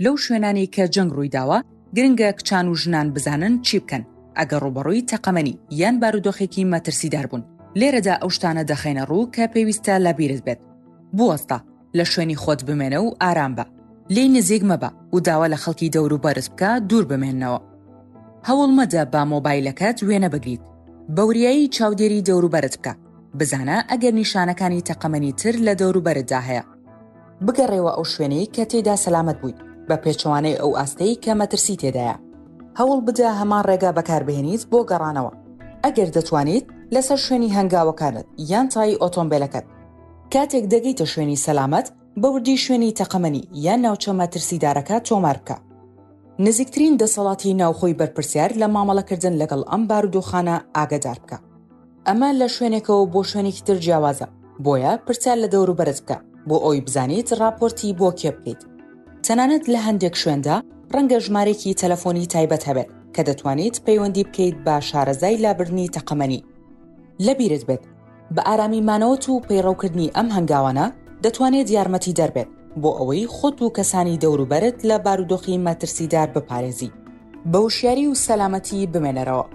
لەو شوێنانی کە جەنگ ڕوویداوە گرنگە کچان و ژنان بزانن چی بکەن ئەگەر ڕوبەڕووی تەقەمەنی یان بارودۆخێکی مەترسیدار بوون. لێرەدا ئەو شتانە دەخەینە ڕوو کە پێویستە لەبیرت بێت. بوەستە لە شوێنی خۆت بمێنە و ئارام بە، لێی نزیک مەبە و داوا لە خەڵکی دەور و بەرز بکە دوور بمێننەوە. هەوڵ مەدە با مۆبایلەکەت وێنە بگریت. بەوریایی چاودێری دەور و بەرت بکە. بزانە ئەگەر نیشانەکانی تەقەمەنی تر لە دەور و بەرتدا هەیە. بگەڕێەوە ئەو شوێنەی کە تێیدا سەلامەت بوویت بە پێچەوانەی ئەو ئاستەی کە مەترسی تێدایە. هەوڵ بدە هەمان ڕێگا بەکاربهێنیت بۆ گەڕانەوە. ئەگەر دەتوانیت لەسەر شوێنی هەنگاوەکانت یان تای ئۆتۆمبیلەکەت. کاتێک دەگەیتە شوێنی سەلامەت بەوردی شوێنی تەقەمەنی یان ناوچە مەترسیدارەکە تۆمار بکە. نزیکترین دەسەڵاتی ناوخۆی بەرپرسیار لە مامەڵەکردن لەگەڵ ئەم بارودۆخانە ئاگادار بکە. ئەمە لە شوێنێکەوە بۆ شوێنێکی تر جیاوازە، بۆیە پرسیار لە دەور و بەرز بکە بۆ ئەوی بزانیت راپۆرتی بۆ کێ بکەیت. تەنانەت لە هەندێک شوێندا ڕەنگە ژمارەیەکی تەلەفۆنی تایبەت هەبێت کە دەتوانیت پەیوەندی بکەیت بە شارەزای لابردنی تەقەمەنی. لەبیرت بێت بە ئارامی مانەوەت و پەیڕەوکردنی ئەم هەنگاوانە دەتوانێت یارمەتی دەربێت بۆ ئەوەی خۆت و کەسانی دەوروبەرت لە بارودۆخی مەترسیدار بپارێزی. بە وشیاری و سەلامەتی بمێنەرەوە.